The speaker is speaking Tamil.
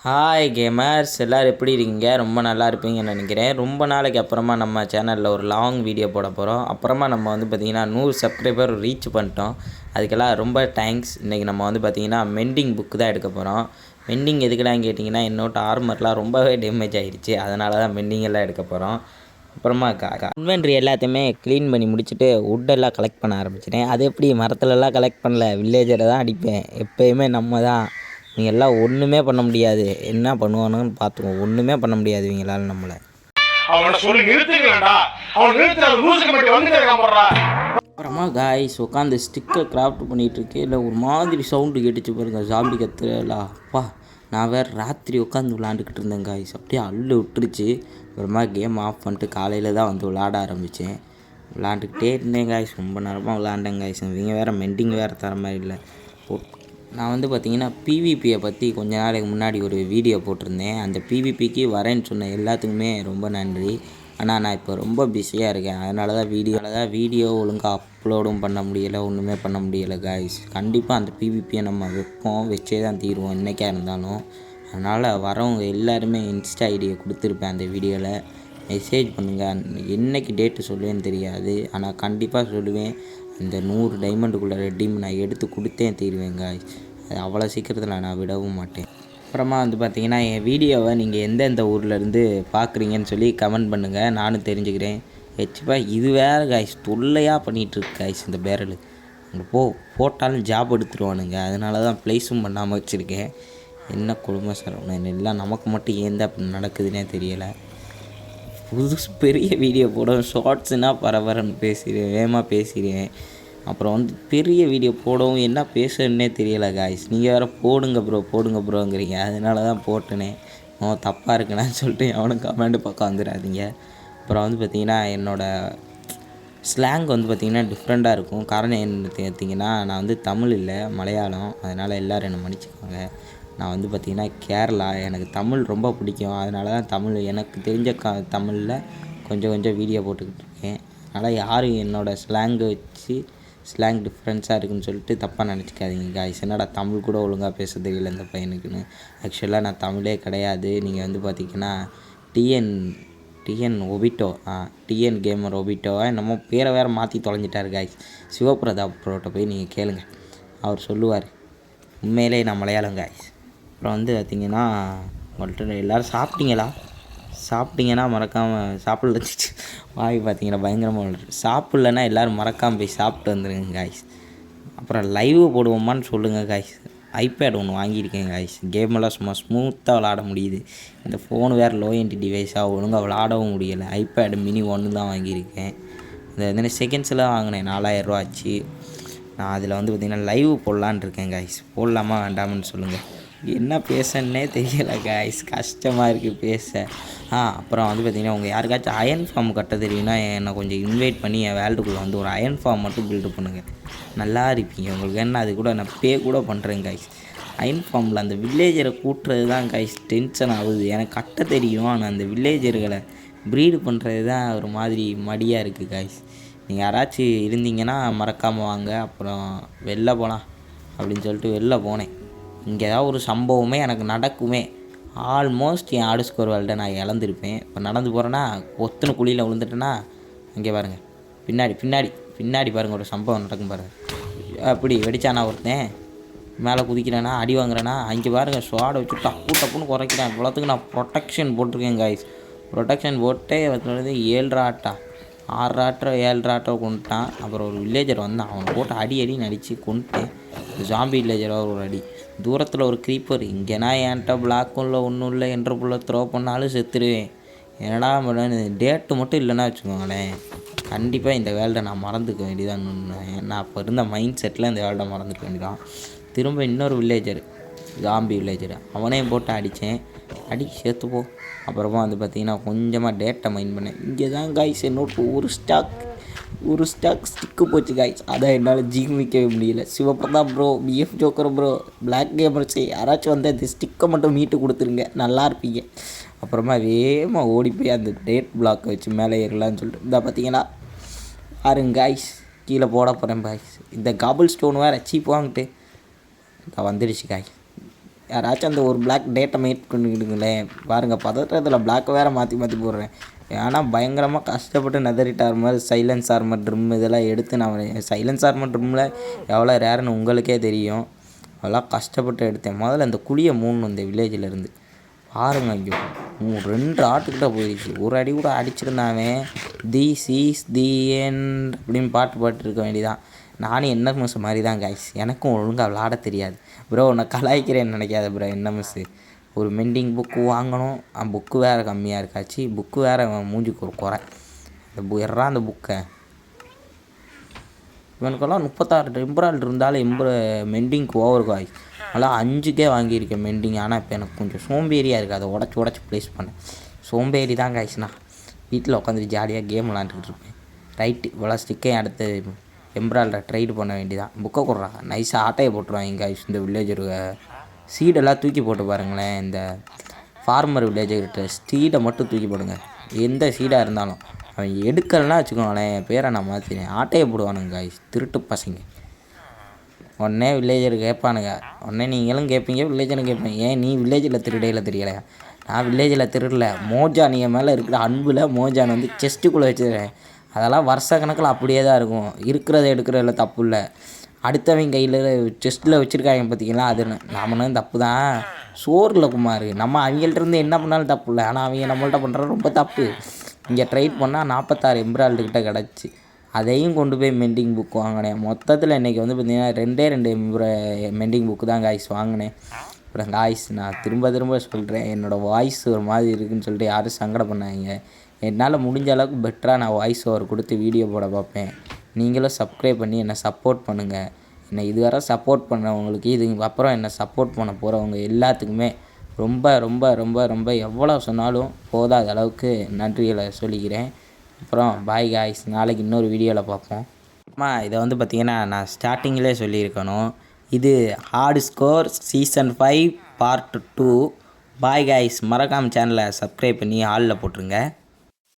ஹாய் கேமர்ஸ் எல்லோரும் எப்படி இருக்கீங்க? ரொம்ப நல்லா இருப்பீங்கன்னு நினைக்கிறேன். ரொம்ப நாளைக்கு அப்புறமா நம்ம சேனலில் ஒரு லாங் வீடியோ போட போகிறோம். அப்புறமா நம்ம வந்து பார்த்திங்கன்னா 100 சப்ஸ்கிரைபர் ரீச் பண்ணிட்டோம். அதுக்கெல்லாம் ரொம்ப தேங்க்ஸ். இன்றைக்கி நம்ம வந்து பார்த்திங்கன்னா மெண்டிங் புக்கு தான் எடுக்க போகிறோம். மெண்டிங் எதுக்கெல்லாம் கேட்டிங்கன்னா, என்னோட ஆர்மர்லாம் ரொம்பவே டேமேஜ் ஆகிடுச்சு. அதனால தான் மெண்டிங் எல்லாம் எடுக்க போகிறோம். அப்புறமா இன்வென்ட்ரி எல்லாத்தையுமே க்ளீன் பண்ணி முடிச்சுட்டு வுட்டெல்லாம் கலெக்ட் பண்ண ஆரம்பிச்சிட்டேன். அது எப்படி மரத்துலலாம் கலெக்ட் பண்ணல, வில்லேஜரை தான் அடிப்பேன். எப்போயுமே நம்ம தான். நீங்கள் எல்லாம் ஒன்றுமே பண்ண முடியாது. என்ன பண்ணுவானுன்னு பார்த்துக்குவோம். ஒன்றுமே பண்ண முடியாது இவங்களால நம்மளை. அப்புறமா காய்ஸ் உட்காந்து ஸ்டிக்கர் கிராஃப்ட் பண்ணிகிட்ருக்கு. இல்லை ஒரு மாதிரி சவுண்டு கேட்டுச்சு பாருங்க, ஜாம்பி கத்துலாம். அப்பா நான் வேறு ராத்திரி உட்காந்து விளாண்டுக்கிட்டு இருந்தேன் காய்ஸ். அப்படியே அள்ளு விட்டுருச்சு. அப்புறமா கேம் ஆஃப் பண்ணிட்டு காலையில் தான் வந்து விளாட ஆரம்பித்தேன். விளாண்டுக்கிட்டே இருந்தேன் காய்ஸ். ரொம்ப நேரமாக விளாண்டேன் காய்ஸ். இவங்க வேறு மெண்டிங் வேறு தர மாதிரி இல்லை. நான் வந்து பார்த்திங்கன்னா பிவிபியை பற்றி கொஞ்ச நாளைக்கு முன்னாடி ஒரு வீடியோ போட்டிருந்தேன். அந்த பிவிபிக்கு வரேன்னு சொன்ன எல்லாத்துக்குமே ரொம்ப நன்றி. ஆனால் நான் இப்போ ரொம்ப பிஸியாக இருக்கேன். அதனால தான் வீடியோ ஒழுங்காக அப்லோடும் பண்ண முடியலை, ஒன்றுமே பண்ண முடியலை காய்ஸ். கண்டிப்பாக அந்த பிவிபியை நம்ம வச்சே தான் தீருவோம் என்றைக்கா இருந்தாலும். அதனால் வரவங்க எல்லாருமே இன்ஸ்டா ஐடியை கொடுத்துருப்பேன். அந்த வீடியோவில் மெசேஜ் பண்ணுங்கள். என்றைக்கு டேட்டு சொல்லுவேன்னு தெரியாது, ஆனால் கண்டிப்பாக சொல்லுவேன். இந்த 100 டைமண்டுக்குள்ளே ரெடீம் நான் எடுத்து கொடுத்தேன் தீருவேன் காய்ஸ். அது அவ்வளோ சீக்கிரத்தில் நான் விடவும் மாட்டேன். அப்புறமா வந்து பார்த்திங்கன்னா, என் வீடியோவை நீங்கள் எந்தெந்த ஊர்லேருந்து பார்க்குறீங்கன்னு சொல்லி கமெண்ட் பண்ணுங்கள், நானும் தெரிஞ்சுக்கிறேன். இது வேறு காய்ஸ் தொல்லையாக பண்ணிகிட்ருக்கு காய்ஸ். இந்த பேரல் அங்கே போட்டாலும் ஜாப் எடுத்துருவானுங்க. அதனால தான் ப்ளேஸும் பண்ணாமல் வச்சுருக்கேன். என்ன கொடுமை சார், எல்லாம் நமக்கு மட்டும் ஏன் தான் அப்படி நடக்குதுன்னே தெரியலை. பெரிய வீடியோ போடுவேன், ஷார்ட்ஸுனால் பரபரன்னு பேசிடுவேன், வேகமாக பேசிடுவேன். அப்புறம் வந்து பெரிய வீடியோ போடவும் என்ன பேசுறதுன்னே தெரியலை காய்ஸ். நீங்கள் வேறு போடுங்க ப்ரோங்கிறீங்க. அதனால தான் போட்டேனே. தப்பாக இருக்குன்னு சொல்லிட்டு எவனும் கமெண்ட் பக்கம் வந்துடாதீங்க. அப்புறம் வந்து பார்த்திங்கன்னா, என்னோடய ஸ்லாங் வந்து பார்த்திங்கன்னா டிஃப்ரெண்ட்டாக இருக்கும். காரணம் என்ன பார்த்திங்கன்னா, நான் வந்து தமிழ் இல்லை, மலையாளம். அதனால் எல்லோரும் என்னை மன்னிச்சுக்கோங்க. நான் வந்து பார்த்திங்கன்னா கேரளா. எனக்கு தமிழ் ரொம்ப பிடிக்கும். அதனால தான் தமிழ் எனக்கு தெரிஞ்ச தமிழில் கொஞ்சம் வீடியோ போட்டுக்கிட்டு இருக்கேன். அதனால் யாரும் என்னோடய ஸ்லாங்கை வச்சு ஸ்லாங் டிஃப்ரென்ஸாக இருக்குதுன்னு சொல்லிட்டு தப்பாக நினச்சிக்காதீங்க காய்ஸ். என்னடா தமிழ் கூட ஒழுங்காக பேச தெரியல இந்த பையனுக்குன்னு. ஆக்சுவலாக நான் தமிழே கிடையாது. நீங்கள் வந்து பார்த்திங்கன்னா டிஎன் ஒபிட்டோ டிஎன் கேமர் ஒபிட்டோவை நம்ம பேரை வேறு மாற்றி தொலைஞ்சிட்டார் காய்ஸ். சிவபிரதாப் ப்ரோட்ட போய் நீங்கள் கேளுங்க, அவர் சொல்லுவார். உண்மையிலே நான் மலையாளம் காய்ஸ். அப்புறம் வந்து பார்த்திங்கன்னா, உங்கள்கிட்ட எல்லோரும் சாப்பிட்டீங்கன்னா மறக்காமல் சாப்பிடல வாய் பார்த்திங்கன்னா பயங்கரமாக சாப்பிட்லன்னா எல்லோரும் மறக்காமல் போய் சாப்பிட்டு வந்துடுங்க காய்ஸ். அப்புறம் லைவ் போடுவோமான்னு சொல்லுங்கள் காய்ஸ். ஐபேட் ஒன்று வாங்கியிருக்கேன் காய்ஸ். கேமெல்லாம் சும்மா ஸ்மூத்தாக விளாட முடியுது. இந்த ஃபோனு வேறு லோ என்டி டிவைஸாக ஒழுங்காக விளாடவும் முடியலை. ஐபேடு மினி 1 தான் வாங்கியிருக்கேன். இந்த செகண்ட்ஸில் வாங்கினேன், 4000 ரூபா ஆச்சு. நான் அதில் வந்து பார்த்திங்கன்னா லைவ் போடலான்னு இருக்கேன் காய்ஸ். போடலாமா வேண்டாம்னு சொல்லுங்கள். என்ன பேசன்னே தெரியலை காய்ஸ், கஷ்டமாக இருக்குது பேச. அப்புறம் வந்து பார்த்திங்கன்னா, உங்கள் யாருக்காச்சும் அயன் ஃபார்ம் கட்ட தெரியும்னா என்னை கொஞ்சம் இன்வைட் பண்ணி என் வேல்டுக்குள்ளே வந்து ஒரு அயன் ஃபார்ம் மட்டும் பில்டு பண்ணுங்கள். நல்லா இருப்பீங்க. உங்களுக்கு என்ன அது கூட நான் பே கூட பண்ணுறேன் காய்ஸ். அயன் ஃபார்மில் அந்த வில்லேஜரை கூட்டுறது தான் காய்ஸ் டென்ஷன் ஆகுது. எனக்கு கட்ட தெரியும், ஆனால் அந்த வில்லேஜர்களை ப்ரீடு பண்ணுறது தான் ஒரு மாதிரி மடியாக இருக்குது காய்ஸ். நீங்கள் யாராச்சும் இருந்தீங்கன்னா மறக்காமல் வாங்க. அப்புறம் வெளில போகலாம் அப்படின்னு சொல்லிட்டு வெளில போனேன். இங்கே ஏதாவது ஒரு சம்பவமே எனக்கு நடக்குமே. ஆல்மோஸ்ட் என் ஆடு ஸ்கோர் வேல்ட்டை நான் இழந்திருப்பேன். இப்போ நடந்து போகிறேன்னா ஒத்துன குழியில் விழுந்துட்டேன்னா அங்கே பாருங்கள், பின்னாடி பாருங்கள் ஒரு சம்பவம் நடக்கும் பாருங்கள். அப்படி வெடிச்சானா ஒருத்தன் மேலே குதிக்கிறேன்னா அடி வாங்குறேன்னா அங்கே பாருங்கள் ஸ்வாடை வச்சு டப்புன்னு குறைக்கிறேன். இவ்வளோத்துக்கு நான் ப்ரொடெக்ஷன் போட்டிருக்கேன் காய்ஸ். ப்ரொடெக்ஷன் போட்டே வந்து 7 ஆட்டா 6 ஆட்டோ 7 ஆட்டோ கொண்டுட்டான். அப்புறம் ஒரு வில்லேஜர் வந்தான், அவனை போட்டு அடின்னு அடித்து கொண்டுட்டேன். ஜாம்பி வில்லேஜராக ஒரு அடி. தூரத்தில் ஒரு க்ரீப்பர். இங்கேனா என்கிட்ட பிளாக்கும் இல்லை ஒன்றும் இல்லை என்ற புள்ள த்ரோ பண்ணாலும் செத்துருவேன். என்னடா டேட்டு மட்டும் இல்லைன்னா வச்சுக்கோங்களேன், கண்டிப்பாக இந்த வேல்டை நான் மறந்துக்க வேண்டியதான். நான் அப்போ இருந்த மைண்ட் செட்டில் இந்த வேல்டை மறந்துக்க வேண்டியதான். திரும்ப இன்னொரு வில்லேஜர், ஜாம்பி வில்லேஜர், அவனையும் போட்டு அடித்தேன். சேர்த்துப்போ. அப்புறமா வந்து பார்த்திங்கன்னா கொஞ்சமாக டேட்டை மைண்ட் பண்ணேன். இங்கே தான் காய்ஸ் என்னோட ஒரு ஸ்டாக் ஸ்டிக்கு போச்சு காய்ஸ். அதான் என்னால் ஜீவிக்கவே முடியல. Sivaprathap bro, BF joker bro, black gamers யாராச்சும் வந்து அந்த ஸ்டிக்கை மட்டும் மீட்டு கொடுத்துருங்க, நல்லா இருப்பீங்க. அப்புறமா வேகமாக ஓடி போய் அந்த டேட் பிளாக்கை வச்சு மேலே ஏறலான்னு சொல்லிட்டு இந்த பார்த்தீங்கன்னா பாருங்க காய்ஸ், கீழே போட போகிறேன் காய்ஸ். இந்த காபிள் ஸ்டோன் வேறு சீப் வாங்கிட்டு வந்துடுச்சு காய்ஸ். யாராச்சும் அந்த ஒரு பிளாக் டேட்டை மேட் பண்ணிக்கிடுங்களேன். பாருங்கள் பதற்றத்தில் பிளாக் வேறு மாற்றி மாற்றி போடுறேன். ஏன்னா பயங்கரமாக கஷ்டப்பட்டு நெதரிட் ஆர்மர், சைலன்ஸ் ஆர்மர், ட்ரிம் இதெல்லாம் எடுத்து நான் சைலன்ஸ் ஆர்மர் ட்ரிம்மில் எவ்வளோ ரேருன்னு உங்களுக்கே தெரியும். அதெல்லாம் கஷ்டப்பட்டு எடுத்தேன். முதல்ல இந்த குழியை மூணு இந்த வில்லேஜில் இருந்து பாருங்க. ஐயோ 2 ஆட்டுக்கிட்ட போயிடுச்சு. ஒரு அடி கூட அடிச்சிருந்தாவே திஸ் இஸ் தி எண்ட் அப்படின்னு பாட்டு பாட்டுருக்க வேண்டியதான். நானும் என்ன மிஸ் மாதிரி தான் காய்ஸ். எனக்கும் ஒழுங்காக விளாட தெரியாது ப்ரோ. நான் கலாய்க்கிறேன்னு நினைக்காத ப்ரோ. என்ன மிஸ்ஸு ஒரு மெண்டிங் புக்கு வாங்கணும். புக்கு வேறு கம்மியாக இருக்காச்சு. புக்கு வேறு மூஞ்சிக்கு ஒரு குறை. இந்த எறா அந்த புக்கை இவனுக்கெல்லாம் 36 எம்பராய்டு இருந்தாலும் மெண்டிங்க்கு ஓவர் காய். அதெல்லாம் 5K வாங்கியிருக்கேன் மெண்டிங். ஆனால் இப்போ எனக்கு கொஞ்சம் சோம்பேறியாக இருக்குது. அதை உடச்சி ப்ளேஸ் பண்ணேன். சோம்பேறி தான் காய்ஸ்ண்ணா. வீட்டில் உட்காந்துட்டு ஜாலியாக கேம் விளாண்டுக்கிட்டு இருப்பேன். ரைட்டு இவ்வளோ ஸ்டிக்கையும் அடுத்து எம்பராய்டரை ட்ரைடு பண்ண வேண்டியதான். புக்கை கொடுறாங்க நைஸாக ஆட்டையை போட்டுருவாங்க காய்ஸ். இந்த வில்லேஜர் சீடெல்லாம் தூக்கி போட்டு பாருங்களேன். இந்த ஃபார்மர் வில்லேஜர்கிட்ட சீடை மட்டும் தூக்கி போடுங்க. எந்த சீடாக இருந்தாலும் அவன் எடுக்கலைன்னா வச்சுக்கோங்களேன், பேரை நான் மாற்றினேன். ஆட்டையை போடுவானுங்க காய்ஸ். திருட்டு பசங்க. உடனே வில்லேஜர் கேட்பானுங்க. உடனே நீங்களும் கேட்பீங்க, வில்லேஜரும் கேட்பீங்க. ஏன் நீ வில்லேஜில் திருடையில் தெரியலையா? நான் வில்லேஜில் திருடல. மோஜான் என் மேலே இருக்கிற அன்பில் மோஜான் வந்து செஸ்ட்டுக்குள்ளே வச்சுருக்கேன். அதெல்லாம் வருஷ கணக்கில் அப்படியே தான் இருக்கும். இருக்கிறத எடுக்கிறதுல தப்பு இல்லை. அடுத்தவங்க கையில் செஸ்ட்டில் வச்சுருக்காங்க பார்த்தீங்களா, அது நாமளும் தப்பு தான். சோறில் குமார் நம்ம அவங்கள்ட்ட என்ன பண்ணாலும் தப்பு இல்லை. ஆனால் அவங்க நம்மள்ட்ட பண்ணுறது ரொம்ப தப்பு. இங்கே ட்ரைட் பண்ணால் 46 எம்பராய்டுக்கிட்ட கிடச்சி அதையும் கொண்டு போய் மெண்டிங் புக் வாங்கினேன். மொத்தத்தில் இன்றைக்கி வந்து பார்த்திங்கன்னா 2 மெண்டிங் புக்கு தான் காய்ஸ் வாங்கினேன். அப்புறம் காய்ஸ் நான் திரும்ப சொல்கிறேன், என்னோடய வாய்ஸ் ஒரு மாதிரி இருக்குதுன்னு சொல்லிட்டு யாரும் சங்கடம் பண்ணாங்க. என்னால் முடிஞ்ச அளவுக்கு பெட்டராக நான் வாய்ஸ் ஓவர் கொடுத்து வீடியோ போட பார்ப்பேன். நீங்களும் சப்ஸ்கிரைப் பண்ணி என்னை சப்போர்ட் பண்ணுங்கள். என்னை இதுவரை சப்போர்ட் பண்ணுறவங்களுக்கு இதுக்கு அப்புறம் என்னை சப்போர்ட் பண்ண போகிறவங்க எல்லாத்துக்குமே ரொம்ப ரொம்ப ரொம்ப ரொம்ப எவ்வளோ சொன்னாலும் போதாத அளவுக்கு நன்றிகளை சொல்லிக்கிறேன். அப்புறம் பாய் காய்ஸ். நாளைக்கு இன்னொரு வீடியோவில் பார்ப்போம். இதை வந்து பார்த்திங்கன்னா நான் ஸ்டார்டிங்கிலே சொல்லியிருக்கணும். இது hard score season 5 part 2. Bye guys. மறக்காமல் சேனலை சப்ஸ்கிரைப் பண்ணி ஆலில் போட்டுருங்க.